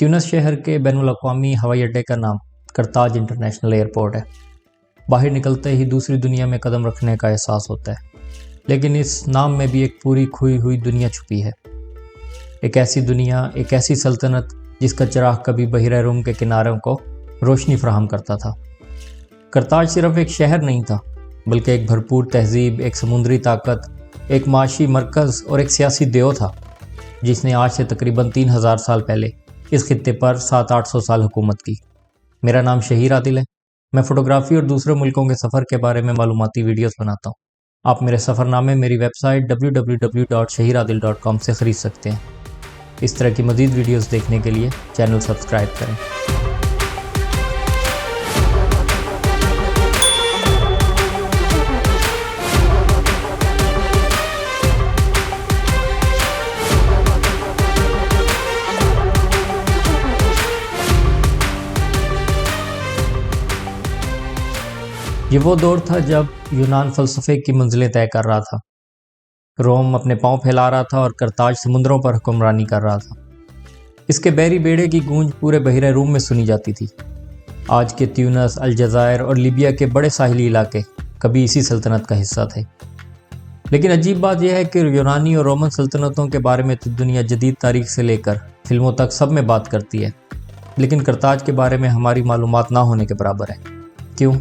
تیونس شہر کے بین الاقوامی ہوائی اڈے کا نام کرتاج انٹرنیشنل ایئرپورٹ ہے۔ باہر نکلتے ہی دوسری دنیا میں قدم رکھنے کا احساس ہوتا ہے، لیکن اس نام میں بھی ایک پوری کھوئی ہوئی دنیا چھپی ہے۔ ایک ایسی دنیا، ایک ایسی سلطنت جس کا چراغ کبھی بحیرہ روم کے کناروں کو روشنی فراہم کرتا تھا۔ کرتاج صرف ایک شہر نہیں تھا، بلکہ ایک بھرپور تہذیب، ایک سمندری طاقت، ایک معاشی مرکز اور ایک سیاسی دیو تھا، جس نے آج سے تقریباً 3000 سال پہلے اس خطے پر 700-800 سال حکومت کی۔ میرا نام شہیر عادل ہے۔ میں فوٹوگرافی اور دوسرے ملکوں کے سفر کے بارے میں معلوماتی ویڈیوز بناتا ہوں۔ آپ میرے سفر نامے میری ویب سائٹ www.shahiradil.com سے خرید سکتے ہیں۔ اس طرح کی مزید ویڈیوز دیکھنے کے لیے چینل سبسکرائب کریں۔ یہ وہ دور تھا جب یونان فلسفے کی منزلیں طے کر رہا تھا، روم اپنے پاؤں پھیلا رہا تھا اور کرتاج سمندروں پر حکمرانی کر رہا تھا۔ اس کے بحری بیڑے کی گونج پورے بحیرہ روم میں سنی جاتی تھی۔ آج کے تیونس، الجزائر اور لیبیا کے بڑے ساحلی علاقے کبھی اسی سلطنت کا حصہ تھے۔ لیکن عجیب بات یہ ہے کہ یونانی اور رومن سلطنتوں کے بارے میں تو دنیا جدید تاریخ سے لے کر فلموں تک سب میں بات کرتی ہے، لیکن کرتاج کے بارے میں ہماری معلومات نہ ہونے کے برابر ہے۔ کیوں؟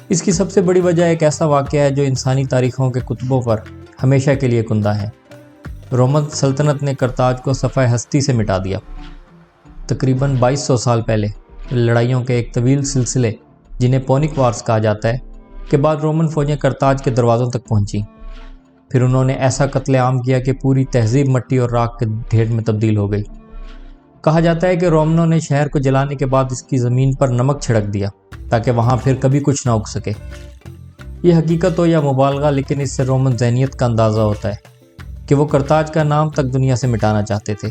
اس کی سب سے بڑی وجہ ایک ایسا واقعہ ہے جو انسانی تاریخوں کے کتبوں پر ہمیشہ کے لیے کندہ ہے۔ رومن سلطنت نے کرتاج کو صفحہ ہستی سے مٹا دیا۔ تقریباً 2200 سال پہلے لڑائیوں کے ایک طویل سلسلے، جنہیں پونک وارز کہا جاتا ہے، کے بعد رومن فوجیں کرتاج کے دروازوں تک پہنچیں۔ پھر انہوں نے ایسا قتل عام کیا کہ پوری تہذیب مٹی اور راکھ کے ڈھیر میں تبدیل ہو گئی۔ کہا جاتا ہے کہ رومنوں نے شہر کو جلانے کے بعد اس کی زمین پر نمک چھڑک دیا تاکہ وہاں پھر کبھی کچھ نہ اگ سکے۔ یہ حقیقت ہو یا مبالغہ، لیکن اس سے رومن ذہنیت کا اندازہ ہوتا ہے کہ وہ کرتاج کا نام تک دنیا سے مٹانا چاہتے تھے۔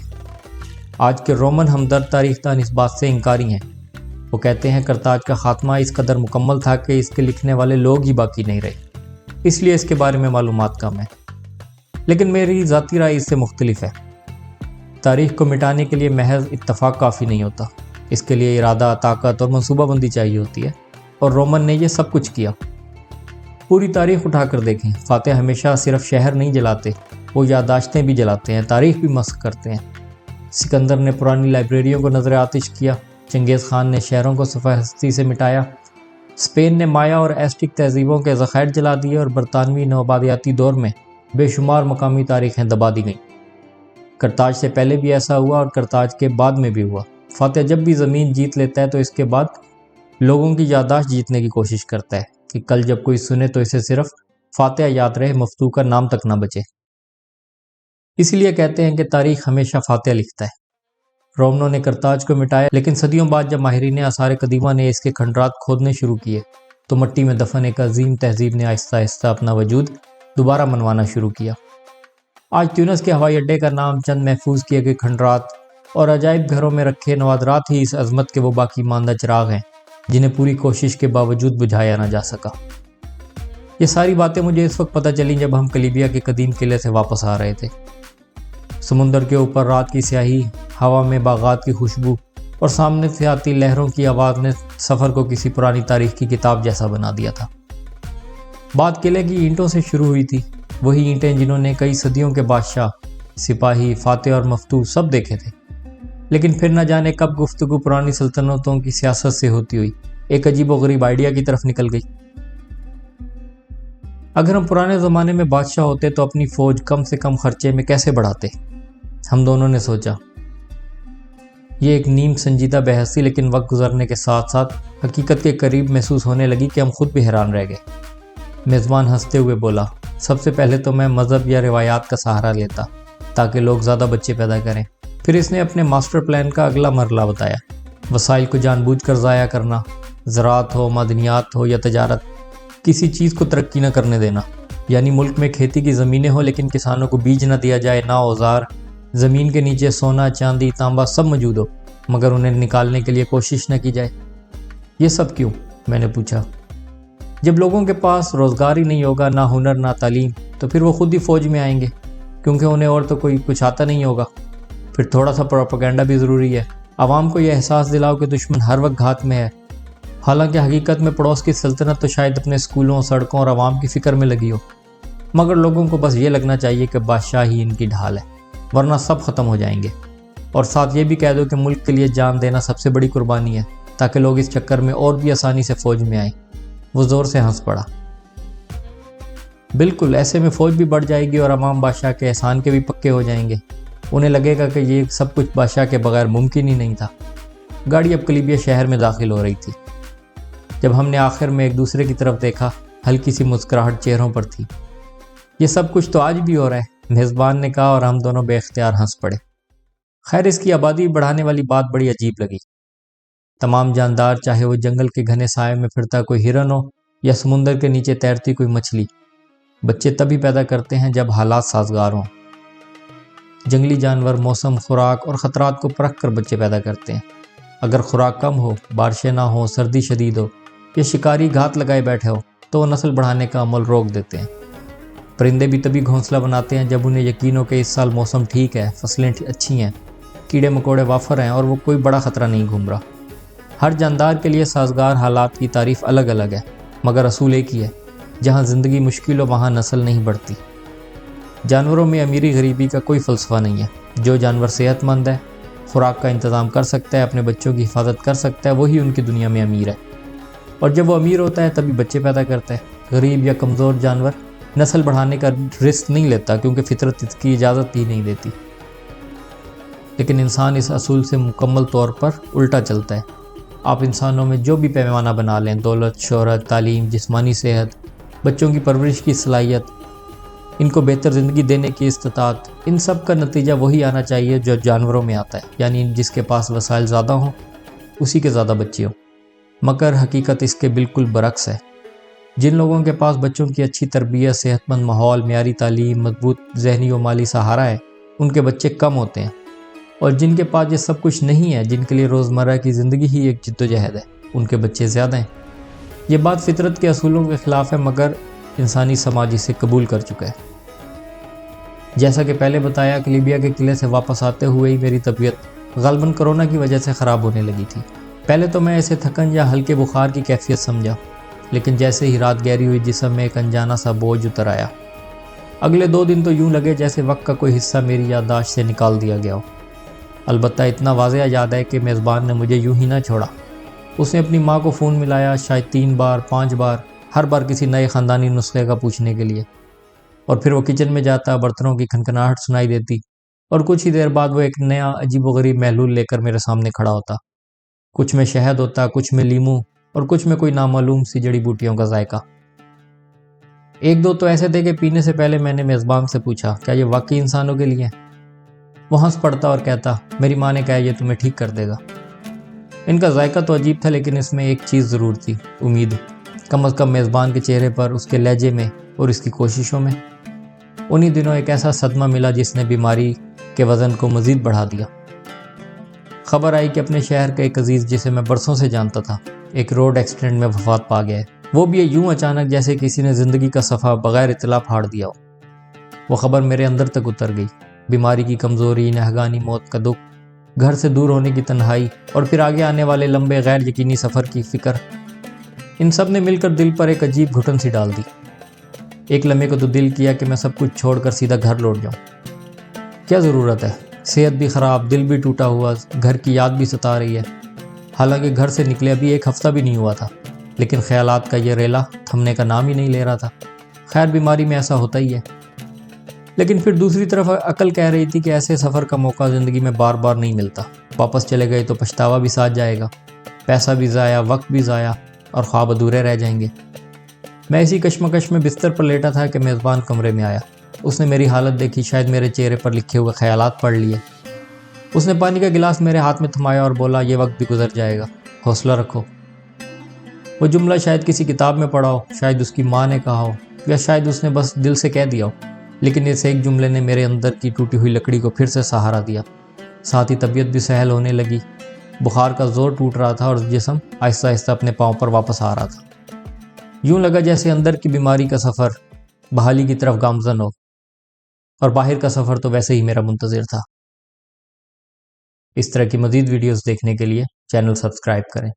آج کے رومن ہمدرد تاریخ دان اس بات سے انکاری ہیں۔ وہ کہتے ہیں کرتاج کا خاتمہ اس قدر مکمل تھا کہ اس کے لکھنے والے لوگ ہی باقی نہیں رہے، اس لیے اس کے بارے میں معلومات کم ہیں۔ لیکن میری ذاتی رائے اس سے مختلف ہے۔ تاریخ کو مٹانے کے لیے محض اتفاق کافی نہیں ہوتا، اس کے لیے ارادہ، طاقت اور منصوبہ بندی چاہیے ہوتی ہے، اور رومن نے یہ سب کچھ کیا۔ پوری تاریخ اٹھا کر دیکھیں، فاتح ہمیشہ صرف شہر نہیں جلاتے، وہ یادداشتیں بھی جلاتے ہیں، تاریخ بھی مسخ کرتے ہیں۔ سکندر نے پرانی لائبریریوں کو نظر آتش کیا، چنگیز خان نے شہروں کو صفحہ ہستی سے مٹایا، اسپین نے مایا اور ایسٹک تہذیبوں کے ذخائر جلا دیے، اور برطانوی نوآبادیاتی دور میں بے شمار مقامی تاریخیں دبا دی گئیں۔ کرتاج سے پہلے بھی ایسا ہوا اور کرتاج کے بعد میں بھی ہوا۔ فاتح جب بھی زمین جیت لیتا ہے تو اس کے بعد لوگوں کی یادداشت جیتنے کی کوشش کرتا ہے کہ کل جب کوئی سنے تو اسے صرف فاتح یاد رہے، مفتوح کا نام تک نہ بچے۔ اسی لیے کہتے ہیں کہ تاریخ ہمیشہ فاتح لکھتا ہے۔ رومنوں نے کرتاج کو مٹایا، لیکن صدیوں بعد جب ماہرین آثار قدیمہ نے اس کے کھنڈرات کھودنے شروع کیے تو مٹی میں دفن ایک عظیم تہذیب نے آہستہ آہستہ اپنا وجود دوبارہ منوانا شروع کیا۔ آج تیونس کے ہوائی اڈے کا نام چند محفوظ کیے گئے کھنڈرات اور عجائب گھروں میں رکھے نوادرات ہی اس عظمت کے وہ باقی ماندہ چراغ ہیں جنہیں پوری کوشش کے باوجود بجھایا نہ جا سکا۔ یہ ساری باتیں مجھے اس وقت پتہ چلیں جب ہم کلیبیا کے قدیم قلعے سے واپس آ رہے تھے۔ سمندر کے اوپر رات کی سیاہی، ہوا میں باغات کی خوشبو اور سامنے سے آتی لہروں کی آواز نے سفر کو کسی پرانی تاریخ کی کتاب جیسا بنا دیا تھا۔ بات قلعے کی اینٹوں سے شروع ہوئی تھی، وہی اینٹیں جنہوں نے کئی صدیوں کے بادشاہ، سپاہی، فاتح اور مفتوح سب دیکھے تھے۔ لیکن پھر نہ جانے کب گفتگو پرانی سلطنتوں کی سیاست سے ہوتی ہوئی ایک عجیب و غریب آئیڈیا کی طرف نکل گئی۔ اگر ہم پرانے زمانے میں بادشاہ ہوتے تو اپنی فوج کم سے کم خرچے میں کیسے بڑھاتے؟ ہم دونوں نے سوچا۔ یہ ایک نیم سنجیدہ بحث تھی، لیکن وقت گزرنے کے ساتھ ساتھ حقیقت کے قریب محسوس ہونے لگی کہ ہم خود بھی حیران رہ گئے۔ میزبان ہنستے ہوئے بولا، سب سے پہلے تو میں مذہب یا روایات کا سہارا لیتا تاکہ لوگ زیادہ بچے پیدا کریں۔ پھر اس نے اپنے ماسٹر پلان کا اگلا مرحلہ بتایا، وسائل کو جان بوجھ کر ضائع کرنا، زراعت ہو، معدنیات ہو یا تجارت، کسی چیز کو ترقی نہ کرنے دینا۔ یعنی ملک میں کھیتی کی زمینیں ہوں لیکن کسانوں کو بیج نہ دیا جائے، نہ اوزار، زمین کے نیچے سونا، چاندی، تانبا سب موجود ہو، مگر انہیں نکالنے کے لیے کوشش نہ کی جائے۔ یہ سب کیوں؟ میں نے پوچھا۔ جب لوگوں کے پاس روزگار ہی نہیں ہوگا، نہ ہنر نہ تعلیم، تو پھر وہ خود ہی فوج میں آئیں گے، کیونکہ انہیں اور تو کوئی کچھ آتا نہیں ہوگا۔ پھر تھوڑا سا پروپیگنڈا بھی ضروری ہے، عوام کو یہ احساس دلاؤ کہ دشمن ہر وقت گھات میں ہے، حالانکہ حقیقت میں پڑوس کی سلطنت تو شاید اپنے اسکولوں، سڑکوں اور عوام کی فکر میں لگی ہو، مگر لوگوں کو بس یہ لگنا چاہیے کہ بادشاہ ہی ان کی ڈھال ہے، ورنہ سب ختم ہو جائیں گے۔ اور ساتھ یہ بھی کہہ دو کہ ملک کے لیے جان دینا سب سے بڑی قربانی ہے، تاکہ لوگ اس چکر میں اور بھی آسانی سے فوج میں آئیں۔ وہ زور سے ہنس پڑا۔ بالکل، ایسے میں فوج بھی بڑھ جائے گی اور عوام بادشاہ کے احسان کے بھی پکے ہو جائیں گے۔ انہیں لگے گا کہ یہ سب کچھ بادشاہ کے بغیر ممکن ہی نہیں تھا۔ گاڑی اب کلیبیا شہر میں داخل ہو رہی تھی۔ جب ہم نے آخر میں ایک دوسرے کی طرف دیکھا، ہلکی سی مسکراہٹ چہروں پر تھی۔ یہ سب کچھ تو آج بھی ہو رہا ہے، میزبان نے کہا، اور ہم دونوں بے اختیار ہنس پڑے۔ خیر، اس کی آبادی بڑھانے والی بات بڑی عجیب لگی۔ تمام جاندار، چاہے وہ جنگل کے گھنے سائے میں پھرتا کوئی ہرن ہو یا سمندر کے نیچے تیرتی کوئی مچھلی، بچے تبھی پیدا کرتے ہیں جب حالات سازگار ہوں۔ جنگلی جانور موسم، خوراک اور خطرات کو پرکھ کر بچے پیدا کرتے ہیں۔ اگر خوراک کم ہو، بارشیں نہ ہوں، سردی شدید ہو یا شکاری گھات لگائے بیٹھے ہو تو وہ نسل بڑھانے کا عمل روک دیتے ہیں۔ پرندے بھی تبھی گھونسلہ بناتے ہیں جب انہیں یقین ہو کہ اس سال موسم ٹھیک ہے، فصلیں اچھی ہیں، کیڑے مکوڑے وافر ہیں اور وہ کوئی بڑا خطرہ نہیں گھوم رہا۔ ہر جاندار کے لیے سازگار حالات کی تعریف الگ الگ ہے، مگر اصول ایک ہی ہے، جہاں زندگی مشکل ہو وہاں نسل نہیں بڑھتی۔ جانوروں میں امیری غریبی کا کوئی فلسفہ نہیں ہے۔ جو جانور صحت مند ہے، خوراک کا انتظام کر سکتا ہے، اپنے بچوں کی حفاظت کر سکتا ہے، وہی ان کی دنیا میں امیر ہے۔ اور جب وہ امیر ہوتا ہے تبھی بچے پیدا کرتا ہے۔ غریب یا کمزور جانور نسل بڑھانے کا رسک نہیں لیتا، کیونکہ فطرت اس کی اجازت ہی نہیں دیتی۔ لیکن انسان اس اصول سے مکمل طور پر الٹا چلتا ہے۔ آپ انسانوں میں جو بھی پیمانہ بنا لیں، دولت، شہرت، تعلیم، جسمانی صحت، بچوں کی پرورش کی صلاحیت، ان کو بہتر زندگی دینے کی استطاعت، ان سب کا نتیجہ وہی آنا چاہیے جو جانوروں میں آتا ہے، یعنی جس کے پاس وسائل زیادہ ہوں اسی کے زیادہ بچے ہوں۔ مگر حقیقت اس کے بالکل برعکس ہے۔ جن لوگوں کے پاس بچوں کی اچھی تربیت، صحت مند ماحول، معیاری تعلیم، مضبوط ذہنی و مالی سہارا ہے، ان کے بچے کم ہوتے ہیں، اور جن کے پاس یہ سب کچھ نہیں ہے، جن کے لیے روزمرہ کی زندگی ہی ایک جدوجہد ہے، ان کے بچے زیادہ ہیں۔ یہ بات فطرت کے اصولوں کے خلاف ہے، مگر انسانی سماج اسے قبول کر چکا ہے۔ جیسا کہ پہلے بتایا، کلیبیا کے قلعے سے واپس آتے ہوئے ہی میری طبیعت غالباً کرونا کی وجہ سے خراب ہونے لگی تھی۔ پہلے تو میں اسے تھکن یا ہلکے بخار کی کیفیت سمجھا، لیکن جیسے ہی رات گہری ہوئی جسم میں ایک انجانا سا بوجھ اتر آیا۔ اگلے 2 دن تو یوں لگے جیسے وقت کا کوئی حصہ میری یادداشت سے نکال دیا گیا ہو۔ البتہ اتنا واضح یاد ہے کہ میزبان نے مجھے یوں ہی نہ چھوڑا۔ اس نے اپنی ماں کو فون ملایا، شاید 3 بار 5 بار، ہر بار کسی نئے خاندانی نسخے کا پوچھنے کے لیے، اور پھر وہ کچن میں جاتا، برتنوں کی کھنکھناہٹ سنائی دیتی، اور کچھ ہی دیر بعد وہ ایک نیا عجیب و غریب محلول لے کر میرے سامنے کھڑا ہوتا۔ کچھ میں شہد ہوتا، کچھ میں لیموں، اور کچھ میں کوئی نامعلوم سی جڑی بوٹیوں کا ذائقہ۔ 1-2 تو ایسے تھے کہ پینے سے پہلے میں نے میزبان سے پوچھا، کیا یہ واقعی انسانوں کے لیے؟ وہ ہنس پڑتا اور کہتا، میری ماں نے کہا یہ تمہیں ٹھیک کر دے گا۔ ان کا ذائقہ تو عجیب تھا، لیکن اس میں ایک چیز ضرور تھی، امید۔ کم از کم میزبان کے چہرے پر، اس کے لہجے میں اور اس کی کوششوں میں۔ انہی دنوں ایک ایسا صدمہ ملا جس نے بیماری کے وزن کو مزید بڑھا دیا۔ خبر آئی کہ اپنے شہر کا ایک عزیز جسے میں برسوں سے جانتا تھا، ایک روڈ ایکسیڈنٹ میں وفات پا گیا ہے۔ وہ بھی یوں اچانک جیسے کسی نے زندگی کا صفحہ بغیر اطلاع پھاڑ دیا ہو۔ وہ خبر میرے اندر تک اتر گئی۔ بیماری کی کمزوری، ناگہانی موت کا دکھ، گھر سے دور ہونے کی تنہائی، اور پھر آگے آنے والے لمبے غیر یقینی سفر کی فکر، ان سب نے مل کر دل پر ایک عجیب گھٹن سی ڈال دی۔ ایک لمحے کو تو دل کیا کہ میں سب کچھ چھوڑ کر سیدھا گھر لوٹ جاؤں۔ کیا ضرورت ہے؟ صحت بھی خراب، دل بھی ٹوٹا ہوا، گھر کی یاد بھی ستا رہی ہے۔ حالانکہ گھر سے نکلے ابھی 1 ہفتہ بھی نہیں ہوا تھا، لیکن خیالات کا یہ ریلا تھمنے کا نام ہی نہیں لے رہا تھا۔ خیر، بیماری میں ایسا ہوتا ہی ہے۔ لیکن پھر دوسری طرف عقل کہہ رہی تھی کہ ایسے سفر کا موقع زندگی میں بار بار نہیں ملتا۔ واپس چلے گئے تو پچھتاوا بھی ساتھ جائے گا، پیسہ بھی ضائع، وقت بھی ضائع، اور خواب ادھورے رہ جائیں گے۔ میں اسی کشمکش میں بستر پر لیٹا تھا کہ میزبان کمرے میں آیا۔ اس نے میری حالت دیکھی، شاید میرے چہرے پر لکھے ہوئے خیالات پڑھ لیے۔ اس نے پانی کا گلاس میرے ہاتھ میں تھمایا اور بولا، یہ وقت بھی گزر جائے گا، حوصلہ رکھو۔ وہ جملہ شاید کسی کتاب میں پڑھا ہو، شاید اس کی ماں نے کہا ہو، یا شاید اس نے بس دل سے کہہ دیا ہو، لیکن اس ایک جملے نے میرے اندر کی ٹوٹی ہوئی لکڑی کو پھر سے سہارا دیا۔ ساتھ ہی طبیعت بھی سہل ہونے لگی۔ بخار کا زور ٹوٹ رہا تھا اور جسم آہستہ آہستہ اپنے پاؤں پر واپس آ رہا تھا۔ یوں لگا جیسے اندر کی بیماری کا سفر بحالی کی طرف گامزن ہو، اور باہر کا سفر تو ویسے ہی میرا منتظر تھا۔ اس طرح کی مزید ویڈیوز دیکھنے کے لیے چینل سبسکرائب کریں۔